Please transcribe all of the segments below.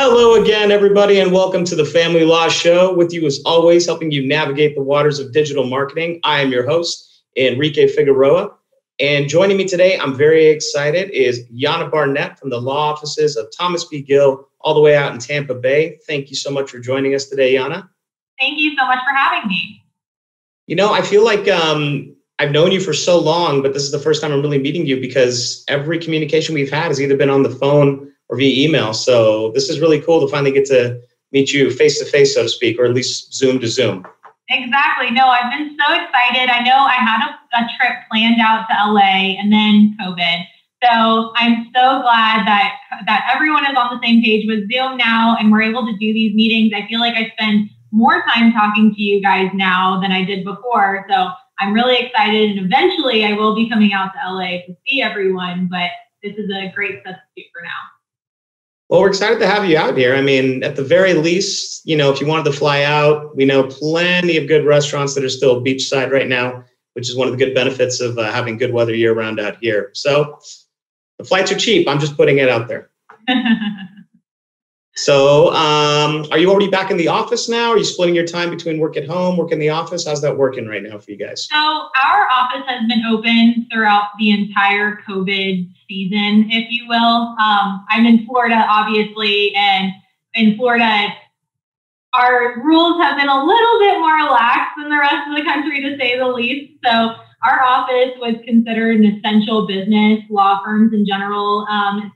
Hello again, everybody, and welcome to the Family Law Show. With you, as always, helping you navigate the waters of digital marketing. I am your host, Enrique Figueroa. And joining me today, I'm very excited, is Jana Barnett from the law offices of Thomas B. Gill, all the way out in Tampa Bay. Thank you so much for joining us today, Jana. Thank you so much for having me. You know, I feel like I've known you for so long, but this is the first time I'm really meeting you because every communication we've had has either been on the phone or via email. So this is really cool to finally get to meet you face to face, so to speak, or at least Zoom to Zoom. Exactly. No, I've been so excited. I know I had a trip planned out to LA and then COVID. So I'm so glad that everyone is on the same page with Zoom now and we're able to do these meetings. I feel like I spend more time talking to you guys now than I did before. So I'm really excited, and eventually I will be coming out to LA to see everyone, but this is a great substitute for now. Well, we're excited to have you out here. I mean, at the very least, you know, if you wanted to fly out, we know plenty of good restaurants that are still beachside right now, which is one of the good benefits of having good weather year round out here. So the flights are cheap. I'm just putting it out there. So are you already back in the office now? Are you splitting your time between work at home, work in the office? How's that working right now for you guys? So our office has been open throughout the entire COVID season, if you will. I'm in Florida, obviously, and in Florida, our rules have been a little bit more lax than the rest of the country, to say the least. So our office was considered an essential business, law firms in general.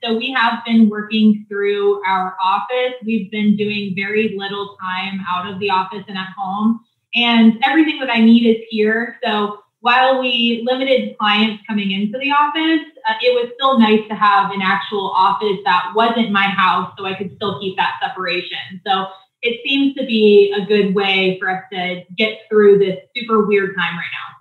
So we have been working through our office. We've been doing very little time out of the office and at home. And everything that I need is here. So while we limited clients coming into the office, it was still nice to have an actual office that wasn't my house, so I could still keep that separation. So it seems to be a good way for us to get through this super weird time right now.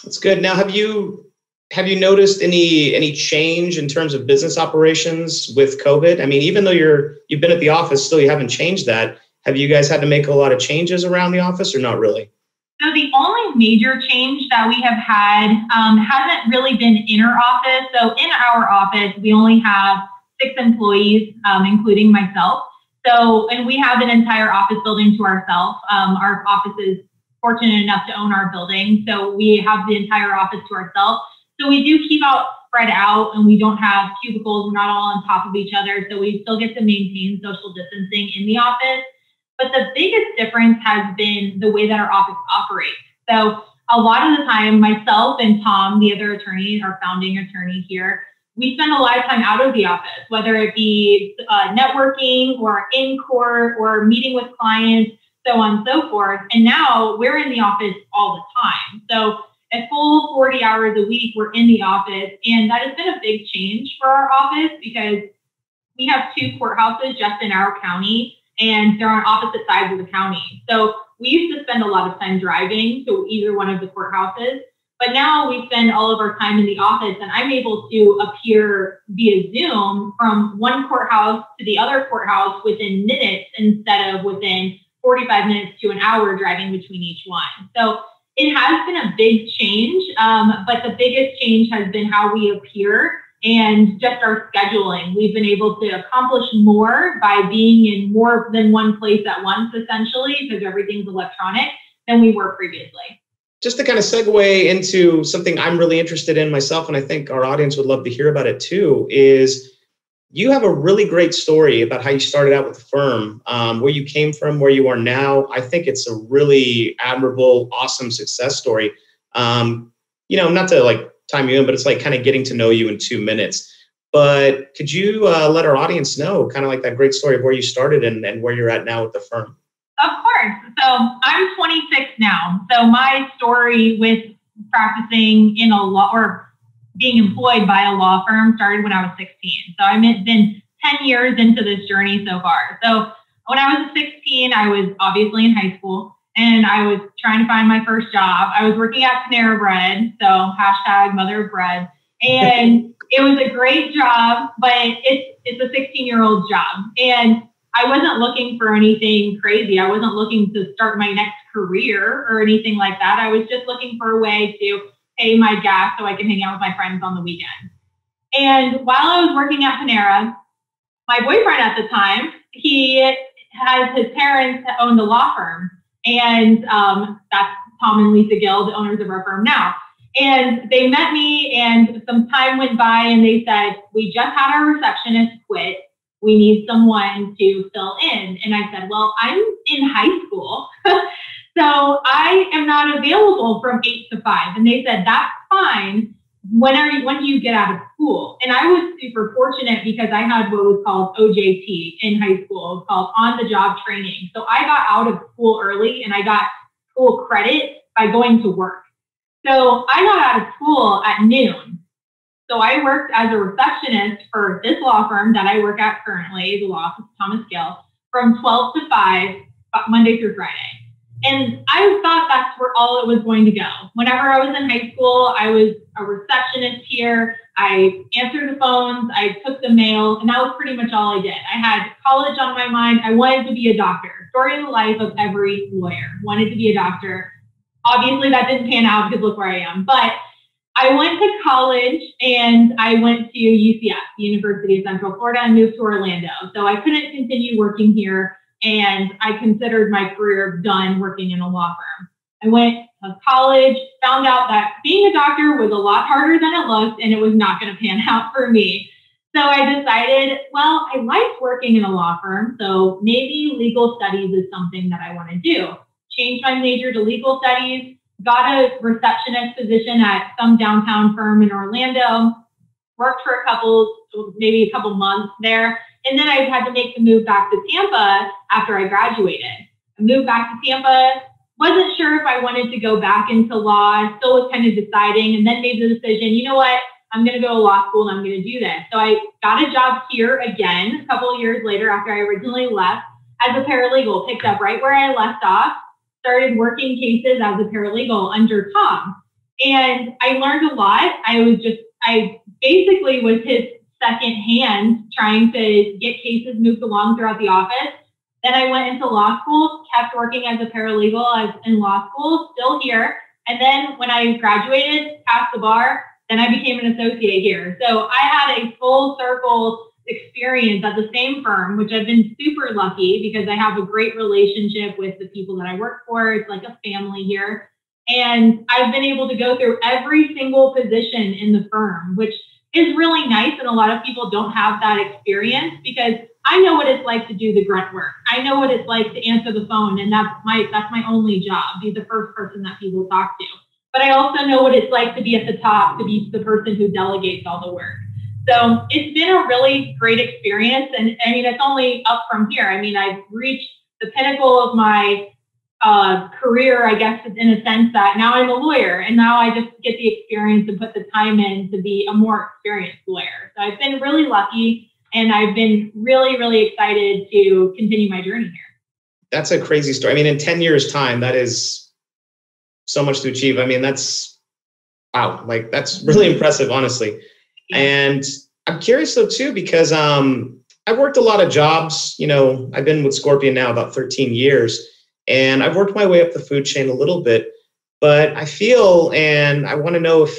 That's good. Now, have you noticed any change in terms of business operations with COVID? I mean, even though you've been at the office, still you haven't changed that. Have you guys had to make a lot of changes around the office, or not really? So the only major change that we have had hasn't really been in our office. So in our office, we only have 6 employees, including myself. So, and we have an entire office building to ourselves. Our office is fortunate enough to own our building, so we have the entire office to ourselves. So we do keep spread out, and we don't have cubicles. We're not all on top of each other, so we still get to maintain social distancing in the office. But the biggest difference has been the way that our office operates. So a lot of the time, myself and Tom, the other attorney, our founding attorney here, we spend a lot of time out of the office, whether it be networking or in court or meeting with clients, so on and so forth. And now we're in the office all the time. So a full 40 hours a week, we're in the office. And that has been a big change for our office because we have 2 courthouses just in our county, and they're on opposite sides of the county. So we used to spend a lot of time driving to either one of the courthouses, but now we spend all of our time in the office, and I'm able to appear via Zoom from one courthouse to the other courthouse within minutes instead of within 45 minutes to an hour driving between each one. So it has been a big change, but the biggest change has been how we appear and just our scheduling. We've been able to accomplish more by being in more than one place at once, essentially, because everything's electronic, than we were previously. Just to kind of segue into something I'm really interested in myself, and I think our audience would love to hear about it too, is you have a really great story about how you started out with the firm, where you came from, where you are now. I think it's a really admirable, awesome success story. You know, not to like time you in, but it's like kind of getting to know you in 2 minutes. But could you let our audience know kind of like that great story of where you started and where you're at now with the firm? Of course. So I'm 26 now. So my story with practicing in a law or being employed by a law firm started when I was 16. So I've been 10 years into this journey so far. So when I was 16, I was obviously in high school and I was trying to find my first job. I was working at Panera Bread, so hashtag mother of bread. And it was a great job, but it's a 16-year-old job. And I wasn't looking for anything crazy. I wasn't looking to start my next career or anything like that. I was just looking for a way to pay my gas so I can hang out with my friends on the weekend. And while I was working at Panera, my boyfriend at the time he has his parents that owned a law firm, and that's Tom and Lisa Gill, the owners of our firm now. And they met me, and some time went by, and they said, we just had our receptionist quit. We need someone to fill in. And I said, well, I'm in high school, so I am not available from 8 to 5. And they said, that's fine. When do you get out of school? And I was super fortunate because I had what was called OJT in high school. It was called on-the-job training. So I got out of school early, and I got school credit by going to work. So I got out of school at noon. So I worked as a receptionist for this law firm that I work at currently, the law office of Thomas Gill, from 12 to 5, Monday through Friday. And I thought that's where all it was going to go. Whenever I was in high school, I was a receptionist here. I answered the phones, I took the mail, and that was pretty much all I did. I had college on my mind. I wanted to be a doctor. Story of the life of every lawyer. Wanted to be a doctor. Obviously, that didn't pan out because look where I am. But I went to college, and I went to UCF, University of Central Florida, and moved to Orlando. So I couldn't continue working here, and I considered my career done working in a law firm. I went to college, found out that being a doctor was a lot harder than it looked, and it was not going to pan out for me. So I decided, well, I liked working in a law firm, so maybe legal studies is something that I want to do. Changed my major to legal studies, got a receptionist position at some downtown firm in Orlando, worked for maybe a couple months there, and then I had to make the move back to Tampa after I graduated. I moved back to Tampa, wasn't sure if I wanted to go back into law, still was kind of deciding, and then made the decision, you know what, I'm going to go to law school and I'm going to do this. So I got a job here again, a couple of years later after I originally left as a paralegal, picked up right where I left off, started working cases as a paralegal under Tom. And I learned a lot. I basically was his second hand trying to get cases moved along throughout the office. Then I went into law school, kept working as a paralegal in law school, still here. And then when I graduated, passed the bar, then I became an associate here. So I had a full circle experience at the same firm, which I've been super lucky because I have a great relationship with the people that I work for. It's like a family here. And I've been able to go through every single position in the firm, which is really nice. And a lot of people don't have that experience because I know what it's like to do the grunt work. I know what it's like to answer the phone. And that's my only job, be the first person that people talk to. But I also know what it's like to be at the top, to be the person who delegates all the work. So it's been a really great experience. And I mean, it's only up from here. I mean, I've reached the pinnacle of my career, I guess, in a sense that now I'm a lawyer and now I just get the experience and put the time in to be a more experienced lawyer. So I've been really lucky and I've been really, really excited to continue my journey here. That's a crazy story. I mean, in 10 years time, that is so much to achieve. I mean, that's, wow, like that's really impressive, honestly. Yeah. And I'm curious though too, because I've worked a lot of jobs, you know, I've been with Scorpion now about 13 years and I've worked my way up the food chain a little bit, but I feel, and I want to know if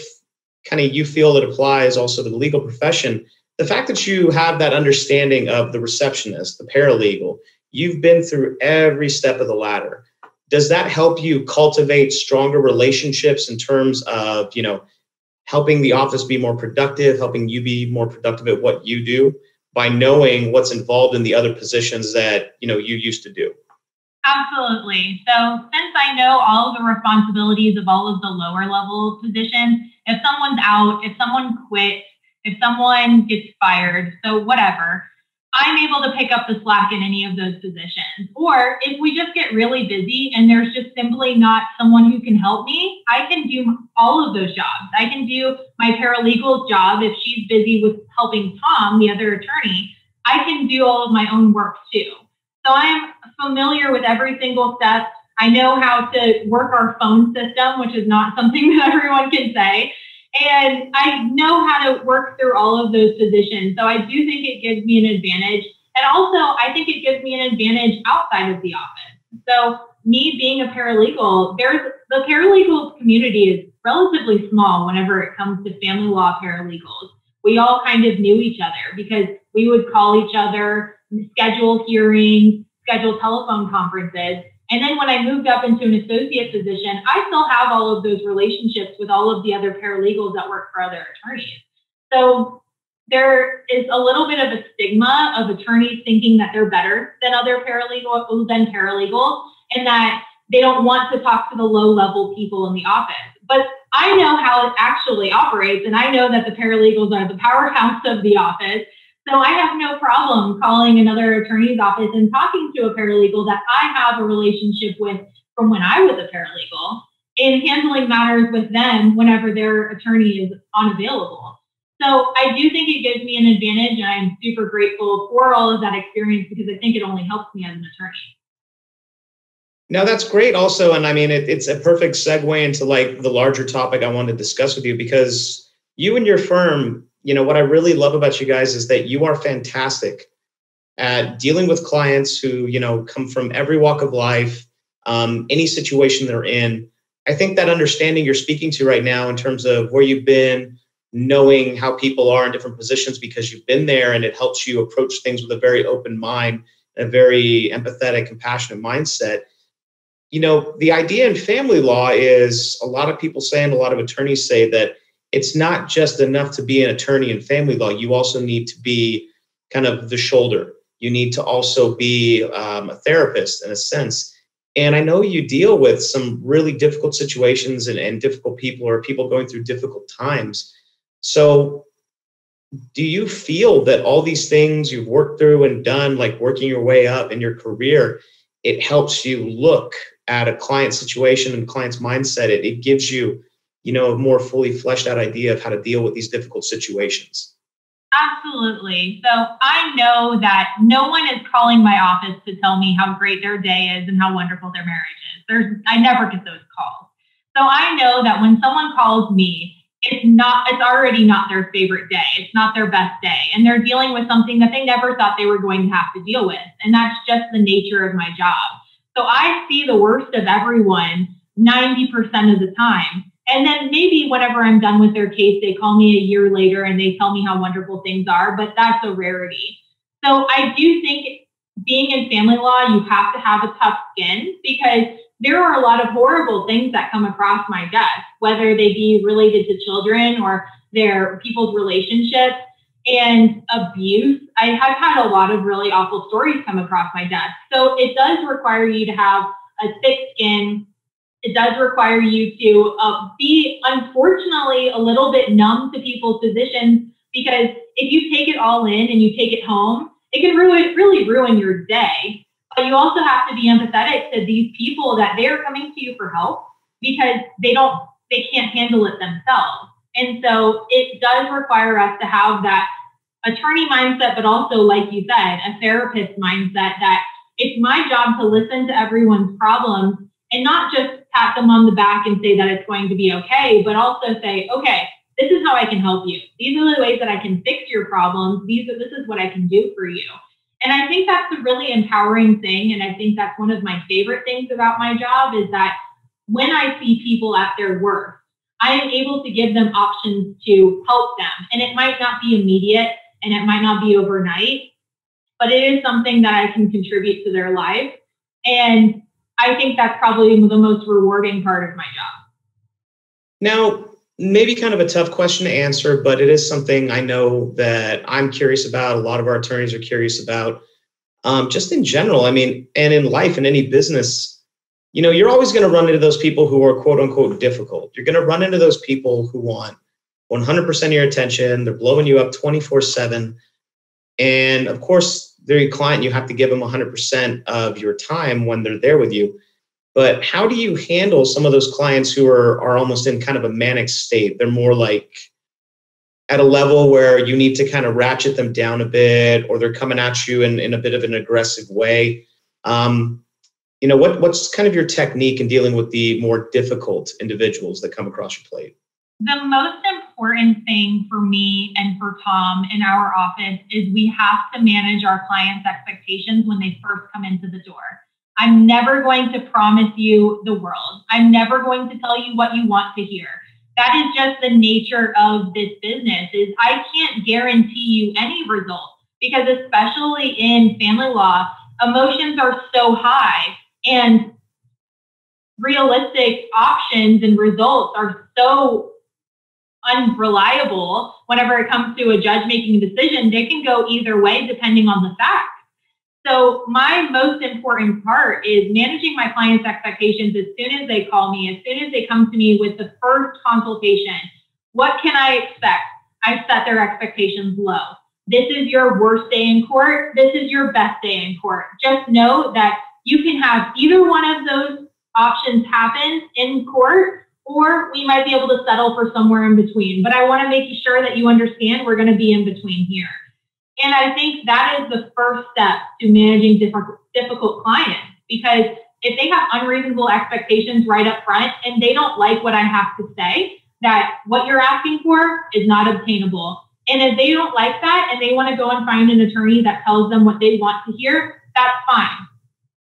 kind of you feel it applies also to the legal profession, the fact that you have that understanding of the receptionist, the paralegal, you've been through every step of the ladder. Does that help you cultivate stronger relationships in terms of, you know, helping the office be more productive, helping you be more productive at what you do by knowing what's involved in the other positions that, you know, you used to do? Absolutely. So since I know all of the responsibilities of all of the lower level positions, if someone's out, if someone quits, if someone gets fired, so whatever, I'm able to pick up the slack in any of those positions. Or if we just get really busy and there's just simply not someone who can help me, I can do all of those jobs. I can do my paralegal's job if she's busy with helping Tom, the other attorney. I can do all of my own work too. So I'm familiar with every single step. I know how to work our phone system, which is not something that everyone can say. And I know how to work through all of those positions. So I do think it gives me an advantage. And also, I think it gives me an advantage outside of the office. So me being a paralegal, the paralegal community is relatively small whenever it comes to family law paralegals. We all kind of knew each other because we would call each other schedule hearings, schedule telephone conferences. And then when I moved up into an associate position, I still have all of those relationships with all of the other paralegals that work for other attorneys. So there is a little bit of a stigma of attorneys thinking that they're better than other paralegals, and that they don't want to talk to the low-level people in the office. But I know how it actually operates, and I know that the paralegals are the powerhouse of the office. So I have no problem calling another attorney's office and talking to a paralegal that I have a relationship with from when I was a paralegal, and handling matters with them whenever their attorney is unavailable. So I do think it gives me an advantage, and I'm super grateful for all of that experience because I think it only helps me as an attorney. Now that's great also. And I mean, it's a perfect segue into like the larger topic I wanted to discuss with you, because you and your firm, you know, what I really love about you guys is that you are fantastic at dealing with clients who, you know, come from every walk of life, any situation they're in. I think that understanding you're speaking to right now in terms of where you've been, knowing how people are in different positions because you've been there, and it helps you approach things with a very open mind, and a very empathetic, compassionate mindset. You know, the idea in family law is a lot of people say, and a lot of attorneys say, that it's not just enough to be an attorney in family law. You also need to be kind of the shoulder. You need to also be a therapist in a sense. And I know you deal with some really difficult situations and difficult people, or people going through difficult times. So do you feel that all these things you've worked through and done, like working your way up in your career, it helps you look at a client situation and client's mindset? It gives you, you know, a more fully fleshed out idea of how to deal with these difficult situations. Absolutely. So I know that no one is calling my office to tell me how great their day is and how wonderful their marriage is. I never get those calls. So I know that when someone calls me, it's already not their favorite day. It's not their best day. And they're dealing with something that they never thought they were going to have to deal with. And that's just the nature of my job. So I see the worst of everyone 90% of the time. And then maybe whenever I'm done with their case, they call me a year later and they tell me how wonderful things are, but that's a rarity. So I do think being in family law, you have to have a tough skin, because there are a lot of horrible things that come across my desk, whether they be related to children or their people's relationships and abuse. I have had a lot of really awful stories come across my desk. So it does require you to have a thick skin. It does require you to be, unfortunately, a little bit numb to people's positions, because if you take it all in and you take it home, it can really ruin your day. But you also have to be empathetic to these people that they're coming to you for help because they can't handle it themselves. And so it does require us to have that attorney mindset, but also, like you said, a therapist mindset, that it's my job to listen to everyone's problems and not just pat them on the back and say that it's going to be okay, but also say, okay, this is how I can help you. These are the ways that I can fix your problems. This is what I can do for you. And I think that's a really empowering thing. And I think that's one of my favorite things about my job, is that when I see people at their worst, I am able to give them options to help them. And it might not be immediate and it might not be overnight, but it is something that I can contribute to their life. And I think that's probably the most rewarding part of my job. Now, maybe kind of a tough question to answer, but it is something I know that I'm curious about. A lot of our attorneys are curious about, just in general. I mean, and in life, in any business, you know, you're always going to run into those people who are quote unquote difficult. You're going to run into those people who want 100% of your attention. They're blowing you up 24/7. And of course, they're your client. You have to give them 100% of your time when they're there with you. But how do you handle some of those clients who are almost in kind of a manic state? They're more like at a level where you need to kind of ratchet them down a bit, or they're coming at you in a bit of an aggressive way. You know, what's kind of your technique in dealing with the more difficult individuals that come across your plate? The most important thing for me and for Tom in our office is we have to manage our clients' expectations when they first come into the door. I'm never going to promise you the world. I'm never going to tell you what you want to hear. That is just the nature of this business. Is I can't guarantee you any results. because especially in family law, emotions are so high and realistic options and results are so unreliable. Whenever it comes to a judge making a decision, they can go either way depending on the facts. So my most important part is managing my clients' expectations as soon as they call me, as soon as they come to me with the first consultation. What can I expect? I set their expectations low. This is your worst day in court. This is your best day in court. Just know that you can have either one of those options happen in court, or we might be able to settle for somewhere in between. But I want to make sure that you understand we're going to be in between here. And I think that is the first step to managing difficult clients, because if they have unreasonable expectations right up front and they don't like what I have to say, that what you're asking for is not obtainable. And if they don't like that and they want to go and find an attorney that tells them what they want to hear, that's fine.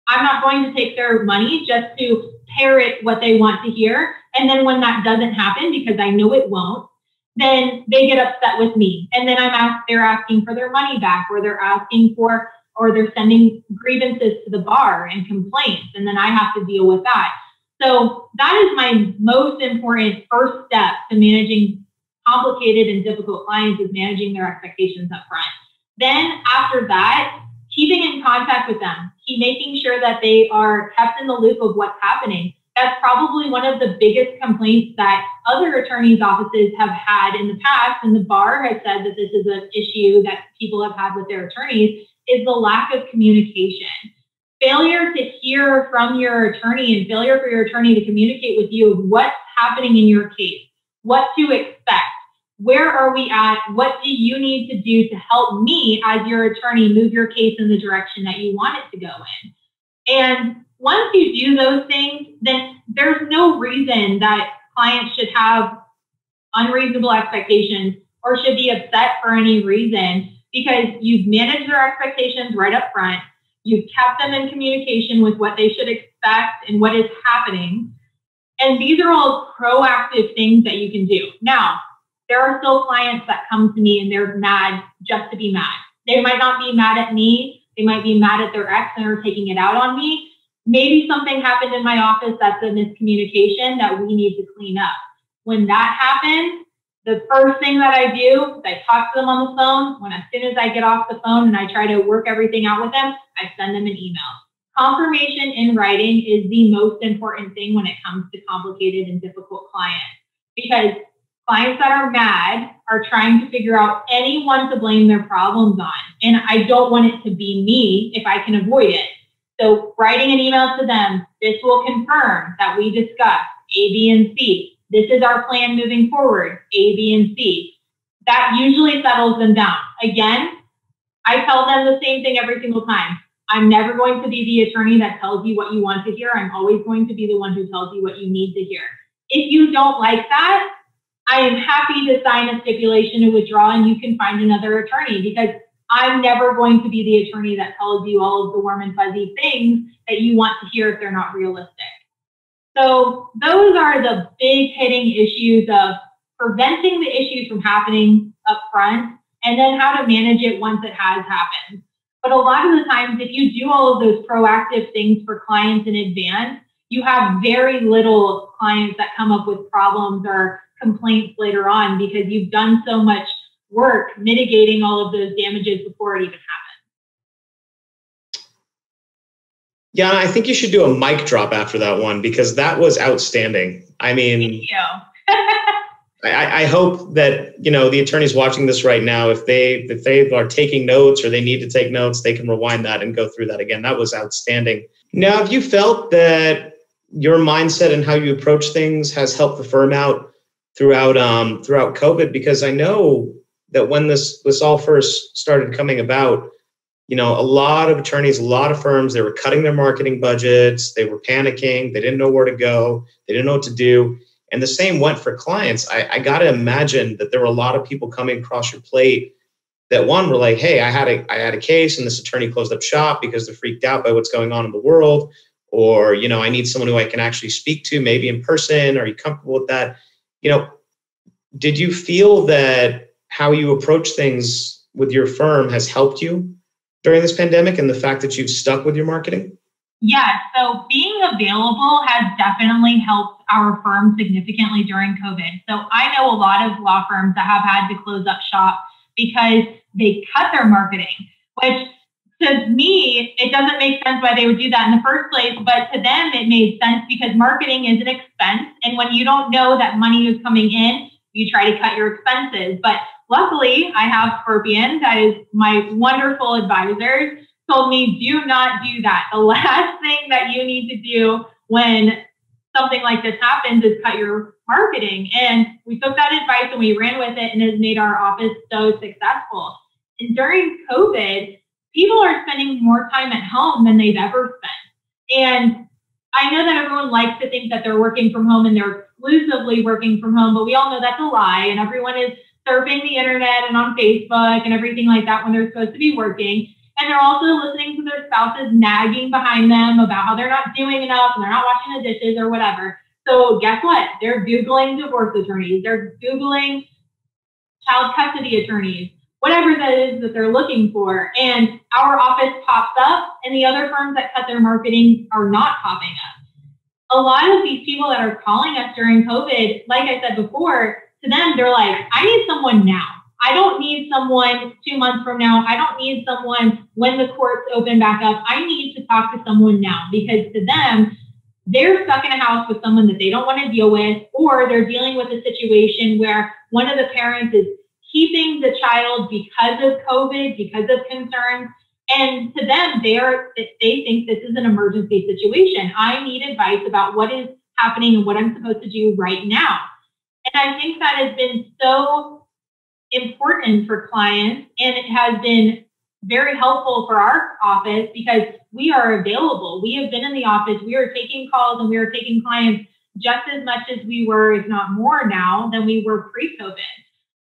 I'm not going to take their money just to parrot what they want to hear. And then when that doesn't happen, because I know it won't, then they get upset with me. And then they're asking for their money back, or they're sending grievances to the bar and complaints. And then I have to deal with that. So that is my most important first step to managing complicated and difficult clients, is managing their expectations up front. Then after that, keeping in contact with them, making sure that they are kept in the loop of what's happening. That's probably one of the biggest complaints that other attorneys' offices have had in the past, and the bar has said that this is an issue that people have had with their attorneys, is the lack of communication. Failure to hear from your attorney and failure for your attorney to communicate with you what's happening in your case, what to expect, where are we at, what do you need to do to help me as your attorney move your case in the direction that you want it to go in. And once you do those things, then there's no reason that clients should have unreasonable expectations or should be upset for any reason, because you've managed their expectations right up front. You've kept them in communication with what they should expect and what is happening. And these are all proactive things that you can do. Now, there are still clients that come to me and they're mad just to be mad. They might not be mad at me. They might be mad at their ex and are taking it out on me. Maybe something happened in my office that's a miscommunication that we need to clean up. When that happens, the first thing that I do is I talk to them on the phone. As soon as I get off the phone and I try to work everything out with them, I send them an email. Confirmation in writing is the most important thing when it comes to complicated and difficult clients, because clients that are mad are trying to figure out anyone to blame their problems on. And I don't want it to be me if I can avoid it. So writing an email to them, this will confirm that we discussed A, B, and C. This is our plan moving forward, A, B, and C. That usually settles them down. Again, I tell them the same thing every single time. I'm never going to be the attorney that tells you what you want to hear. I'm always going to be the one who tells you what you need to hear. If you don't like that, I am happy to sign a stipulation to withdraw and you can find another attorney, because I'm never going to be the attorney that tells you all of the warm and fuzzy things that you want to hear if they're not realistic. So those are the big hitting issues of preventing the issues from happening up front, and then how to manage it once it has happened. But a lot of the times, if you do all of those proactive things for clients in advance, you have very little clients that come up with problems or complaints later on, because you've done so much work mitigating all of those damages before it even happened. Yeah, I think you should do a mic drop after that one, because that was outstanding. I mean, thank you. I hope that, you know, the attorneys watching this right now, if they are taking notes or they need to take notes, they can rewind that and go through that again. That was outstanding. Now, have you felt that your mindset and how you approach things has helped the firm out throughout COVID? Because I know that when this all first started coming about, you know, a lot of attorneys, a lot of firms, they were cutting their marketing budgets. They were panicking. They didn't know where to go. They didn't know what to do. And the same went for clients. I got to imagine that there were a lot of people coming across your plate that, one, were like, hey, I had a case and this attorney closed up shop because they're freaked out by what's going on in the world. Or, you know, I need someone who I can actually speak to, maybe in person. Are you comfortable with that? You know, did you feel that how you approach things with your firm has helped you during this pandemic and the fact that you've stuck with your marketing? Yes. So being available has definitely helped our firm significantly during COVID. So I know a lot of law firms that have had to close up shop because they cut their marketing, which to me, it doesn't make sense why they would do that in the first place, but to them, it made sense because marketing is an expense. And when you don't know that money is coming in, you try to cut your expenses. But luckily, I have Scorpion, that is my wonderful advisors, told me, do not do that. The last thing that you need to do when something like this happens is cut your marketing. And we took that advice and we ran with it, and it has made our office so successful. And during COVID, people are spending more time at home than they've ever spent. And I know that everyone likes to think that they're working from home and they're exclusively working from home, but we all know that's a lie. And everyone is surfing the internet and on Facebook and everything like that when they're supposed to be working. And they're also listening to their spouses nagging behind them about how they're not doing enough and they're not washing the dishes or whatever. So guess what? They're Googling divorce attorneys. They're Googling child custody attorneys, whatever that is that they're looking for. And our office pops up and the other firms that cut their marketing are not popping up. A lot of these people that are calling us during COVID, like I said before, to them, they're like, I need someone now. I don't need someone 2 months from now. I don't need someone when the courts open back up. I need to talk to someone now, because to them, they're stuck in a house with someone that they don't want to deal with, or they're dealing with a situation where one of the parents is keeping the child because of COVID, because of concerns. And to them, they think this is an emergency situation. I need advice about what is happening and what I'm supposed to do right now. And I think that has been so important for clients, and it has been very helpful for our office because we are available. We have been in the office. We are taking calls and we are taking clients just as much as we were, if not more now, than we were pre-COVID.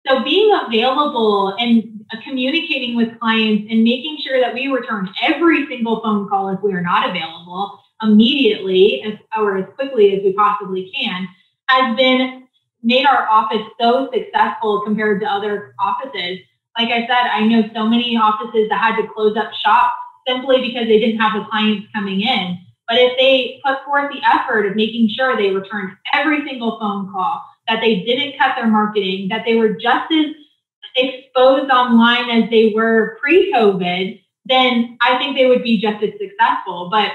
So being available and communicating with clients and making sure that we return every single phone call if we are not available immediately or as quickly as we possibly can has made our office so successful compared to other offices. Like I said, I know so many offices that had to close up shop simply because they didn't have the clients coming in. But if they put forth the effort of making sure they returned every single phone call, that they didn't cut their marketing, that they were just as exposed online as they were pre-COVID, then I think they would be just as successful. But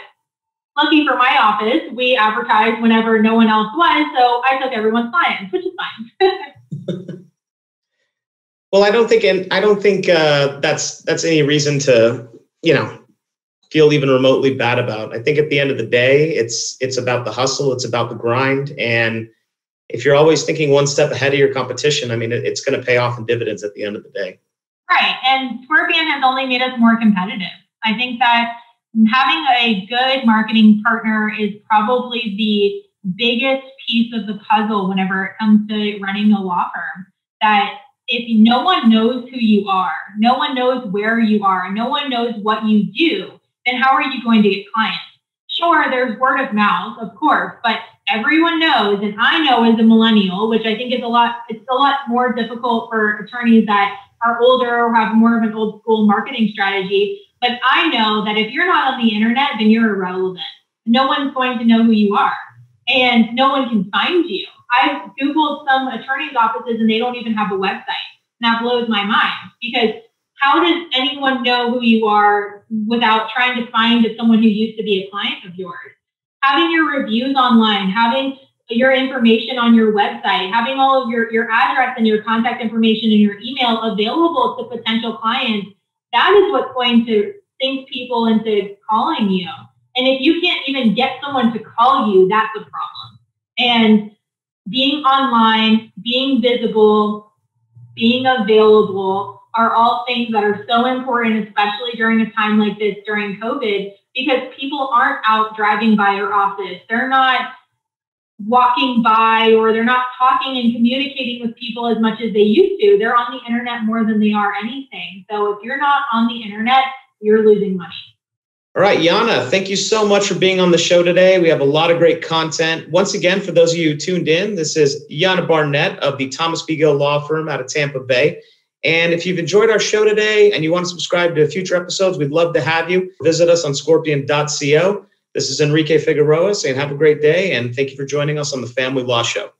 lucky for my office, we advertised whenever no one else was, so I took everyone's clients, which is fine. Well, I don't think that's any reason to, feel even remotely bad about. I think at the end of the day, it's about the hustle, it's about the grind, and if you're always thinking one step ahead of your competition, I mean, it's going to pay off in dividends at the end of the day. Right, and Scorpion has only made us more competitive. I think that having a good marketing partner is probably the biggest piece of the puzzle whenever it comes to running a law firm. That if no one knows who you are, no one knows where you are, no one knows what you do, then how are you going to get clients? Sure, there's word of mouth, of course, but everyone knows, and I know as a millennial, which I think is it's a lot more difficult for attorneys that are older or have more of an old school marketing strategy. But I know that if you're not on the internet, then you're irrelevant. No one's going to know who you are, and no one can find you. I've Googled some attorneys' offices and they don't even have a website. And that blows my mind, because how does anyone know who you are without trying to find someone who used to be a client of yours? Having your reviews online, having your information on your website, having all of your address and your contact information and your email available to potential clients, that is what's going to sink people into calling you. And if you can't even get someone to call you, that's a problem. And being online, being visible, being available are all things that are so important, especially during a time like this, during COVID, because people aren't out driving by your office. They're not walking by, or they're not talking and communicating with people as much as they used to. They're on the internet more than they are anything. So if you're not on the internet, you're losing money. All right, Jana, thank you so much for being on the show today. We have a lot of great content. Once again, for those of you who tuned in, this is Jana Barnett of the Thomas B. Gill Law Firm out of Tampa Bay. And if you've enjoyed our show today and you want to subscribe to future episodes, we'd love to have you. Visit us on scorpion.co. This is Enrique Figueroa saying have a great day, and thank you for joining us on the Family Law Show.